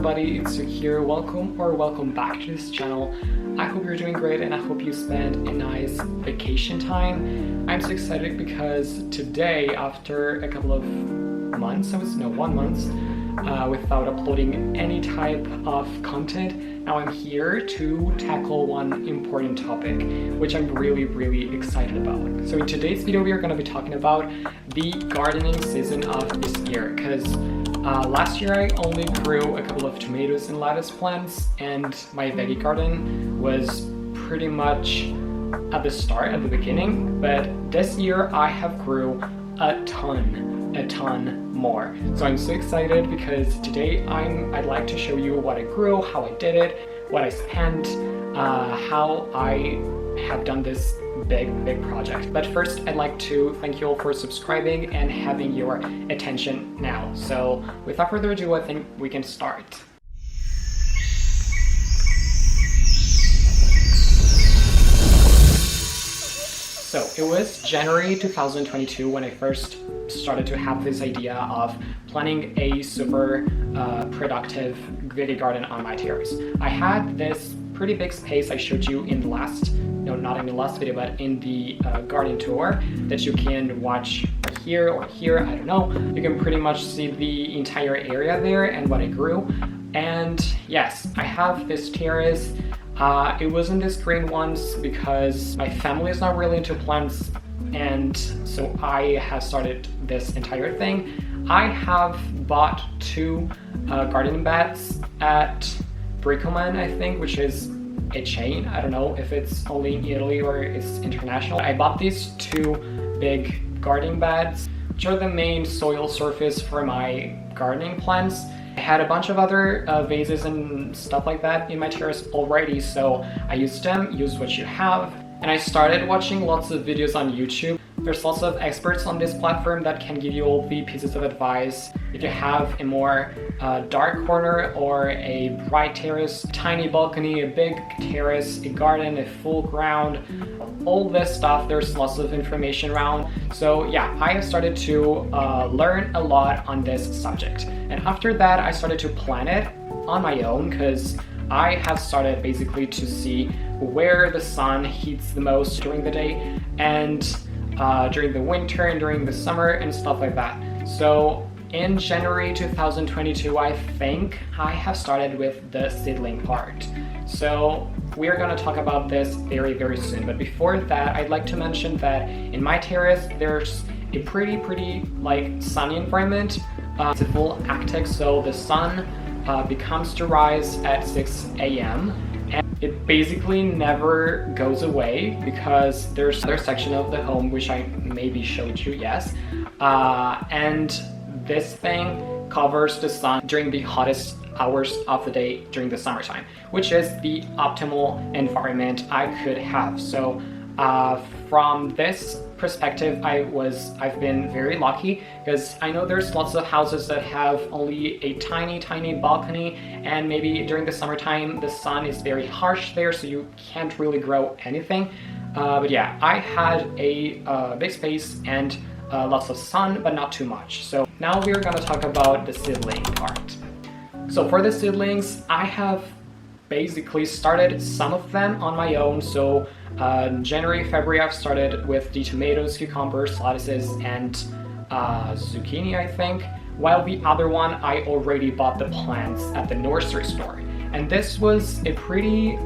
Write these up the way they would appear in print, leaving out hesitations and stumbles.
everybody, it's Suk here. Welcome back to this channel. I hope you're doing great and I hope you spent a nice vacation time. I'm so excited because today, after a couple of months, 1 month, without uploading any type of content, now I'm here to tackle one important topic, which I'm really excited about. So in today's video, we are going to be talking about the gardening season of this year, because last year I only grew a couple of tomatoes and lettuce plants, and my veggie garden was pretty much at the beginning, but this year I have grew a ton more. So I'm so excited because today I'd like to show you what I grew, how I did it, what I spent, how I have done this big project. But first, I'd like to thank you all for subscribing and having your attention now. So without further ado, I think we can start. So it was January 2022 when I first started to have this idea of planning a super productive veggie garden on my terrace. I had this pretty big space I showed you in the last, not in the last video, but in the garden tour that you can watch here or here, I don't know. You can pretty much see the entire area there and what I grew. And yes, I have this terrace. It wasn't this green ones because my family is not really into plants, and so I have started this entire thing. I have bought two gardening beds at Bricoman, I think, which is a chain. I don't know if it's only in Italy or it's international. I bought these two big gardening beds, which are the main soil surface for my gardening plants. I had a bunch of other vases and stuff like that in my terrace already, so I used them, use what you have. And I started watching lots of videos on YouTube. There's lots of experts on this platform that can give you all the pieces of advice. If you have a more dark corner or a bright terrace, tiny balcony, a big terrace, a garden, a full ground, all this stuff, there's lots of information around. So yeah, I have started to learn a lot on this subject. And after that, I started to plan it on my own because I have started basically to see where the sun heats the most during the day and during the winter and during the summer and stuff like that. So in January 2022, I think I have started with the seedling part. So we're going to talk about this very soon. But before that, I'd like to mention that in my terrace, there's a pretty like sunny environment. It's a full Arctic, so the sun becomes to rise at 6 a.m. and it basically never goes away because there's another section of the home which I maybe showed you, yes. And this thing covers the sun during the hottest hours of the day during the summertime, which is the optimal environment I could have. So from this perspective, I've been very lucky because I know there's lots of houses that have only a tiny balcony, and maybe during the summertime the sun is very harsh there, so you can't really grow anything. But yeah, I had a big space and lots of sun, but not too much. So now we're gonna talk about the seedling part. So for the seedlings, I have basically started some of them on my own. So January, February, I've started with the tomatoes, cucumbers, lettuces, and zucchini, I think. While the other one, I already bought the plants at the nursery store. And this was a pretty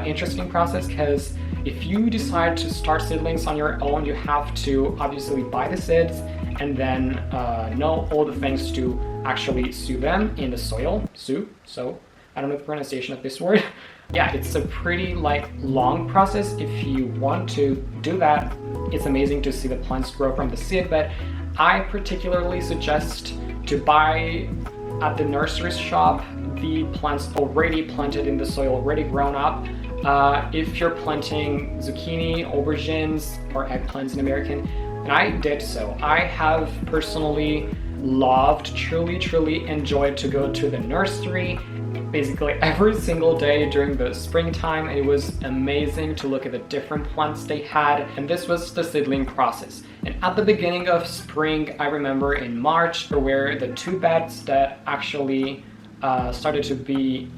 interesting process because if you decide to start seedlings on your own, you have to obviously buy the seeds and then know all the things to actually sow them in the soil. So I don't know the pronunciation of this word. Yeah, it's a pretty long process. If you want to do that, it's amazing to see the plants grow from the seed, but I particularly suggest to buy at the nursery shop the plants already planted in the soil, already grown up. If you're planting zucchini, aubergines, or eggplants in American, and I did so. I have personally loved, truly enjoyed to go to the nursery basically every single day during the springtime. It was amazing to look at the different plants they had, and this was the seedling process. And at the beginning of spring, I remember in March, there were the two beds that actually started to be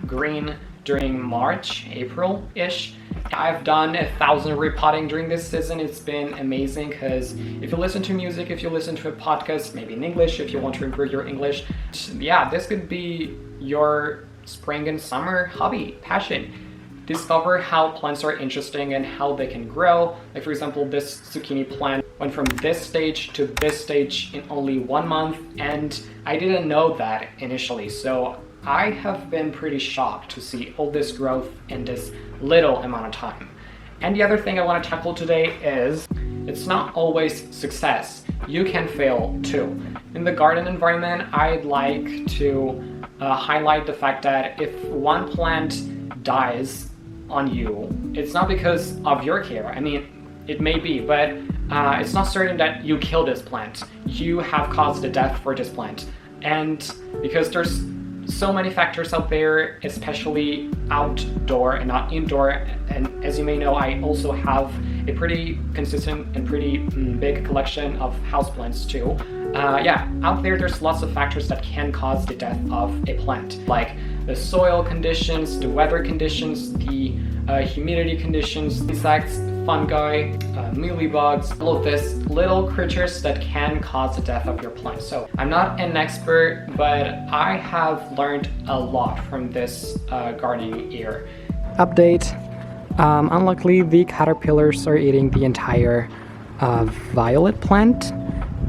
green during March, April-ish. I've done 1,000 repotting during this season. It's been amazing because if you listen to music, if you listen to a podcast, maybe in English, if you want to improve your English, yeah, this could be your spring and summer hobby, passion. Discover how plants are interesting and how they can grow. Like for example, this zucchini plant went from this stage to this stage in only 1 month, and I didn't know that initially. So I have been pretty shocked to see all this growth in this little amount of time. And the other thing I want to tackle today is it's not always success. You can fail too. In the garden environment, I'd like to highlight the fact that if one plant dies on you, it's not because of your care. I mean, it may be, but it's not certain that you killed this plant. You have caused the death for this plant. And because there's so many factors out there, especially outdoor and not indoor, and as you may know, I also have a pretty consistent and pretty big collection of houseplants too. Yeah, out there's lots of factors that can cause the death of a plant, like the soil conditions, the weather conditions, the humidity conditions, insects, fungi, mealybugs, all of this little creatures that can cause the death of your plant. So I'm not an expert, but I have learned a lot from this gardening year. Update. Unluckily, the caterpillars are eating the entire violet plant.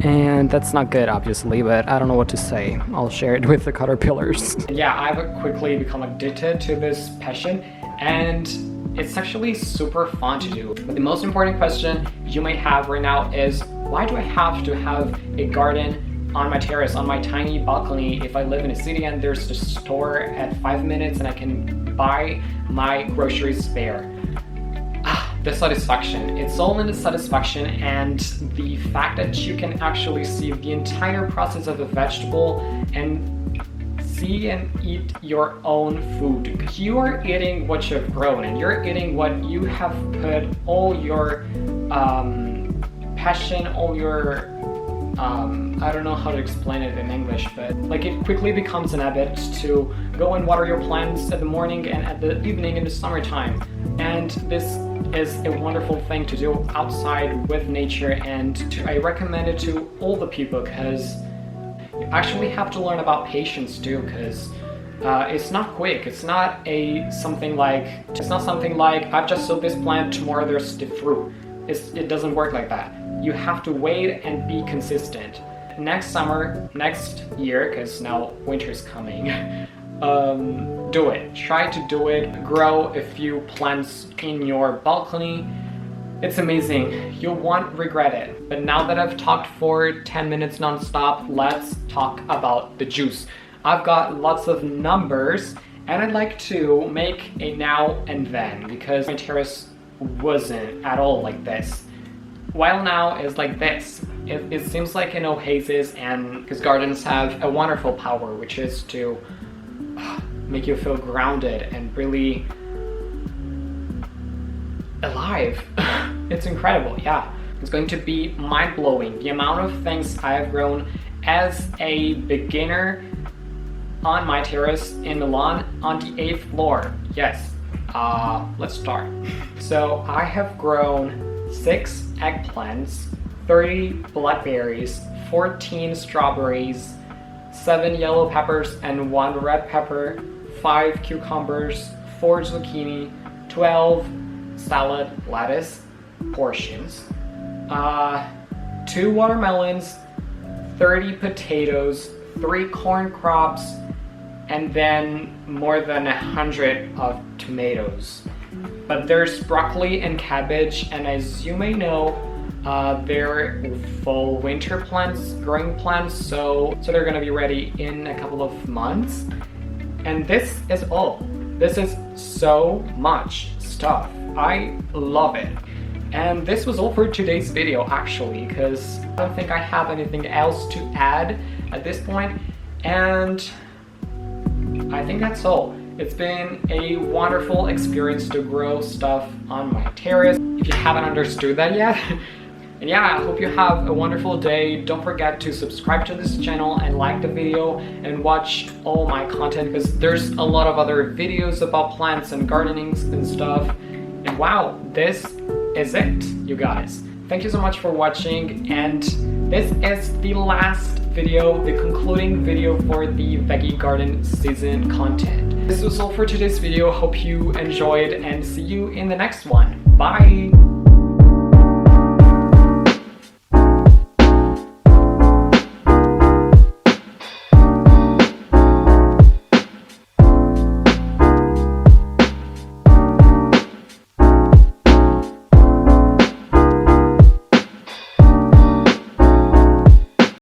And that's not good, obviously, but I don't know what to say. I'll share it with the caterpillars. Yeah, I've quickly become addicted to this passion, and it's actually super fun to do. But the most important question you may have right now is, why do I have to have a garden on my terrace, on my tiny balcony, if I live in a city and there's a store at 5 minutes and I can buy my groceries there? The satisfaction. It's all in the satisfaction and the fact that you can actually see the entire process of a vegetable and see and eat your own food. You are eating what you've grown and you're eating what you have put all your passion, all your I don't know how to explain it in English, but like it quickly becomes an habit to go and water your plants at the morning and at the evening in the summertime. And this is a wonderful thing to do outside with nature, and I recommend it to all the people because you actually have to learn about patience too, because it's not quick. It's not something like I've just sowed this plant, tomorrow there's the fruit. It doesn't work like that. You have to wait and be consistent. Next summer, next year, because now winter's coming, do it. Try to do it. Grow a few plants in your balcony. It's amazing. You won't regret it. But now that I've talked for 10 minutes non-stop, let's talk about the juice. I've got lots of numbers and I'd like to make a now and then because my terrace wasn't at all like this. While now is like this. It seems like an oasis, and because gardens have a wonderful power, which is to make you feel grounded and really alive. It's incredible, yeah. It's going to be mind-blowing the amount of things I have grown as a beginner on my terrace in Milan on the 8th floor. Yes, let's start. So I have grown 6 eggplants, 30 blackberries, 14 strawberries, 7 yellow peppers and 1 red pepper, 5 cucumbers, 4 zucchini, 12 salad lettuce portions, 2 watermelons, 30 potatoes, 3 corn crops, and then more than 100 of tomatoes. But there's broccoli and cabbage, and as you may know, they're full winter plants, growing plants, so they're gonna be ready in a couple of months. And this is all. This is so much stuff. I love it. And this was all for today's video actually, because I don't think I have anything else to add at this point. And I think that's all. It's been a wonderful experience to grow stuff on my terrace. If you haven't understood that yet, And yeah, I hope you have a wonderful day. Don't forget to subscribe to this channel and like the video and watch all my content, because there's a lot of other videos about plants and gardening and stuff. And wow, this is it, you guys. Thank you so much for watching, and this is the last video, the concluding video for the veggie garden season content. This was all for today's video. Hope you enjoyed, and see you in the next one. Bye!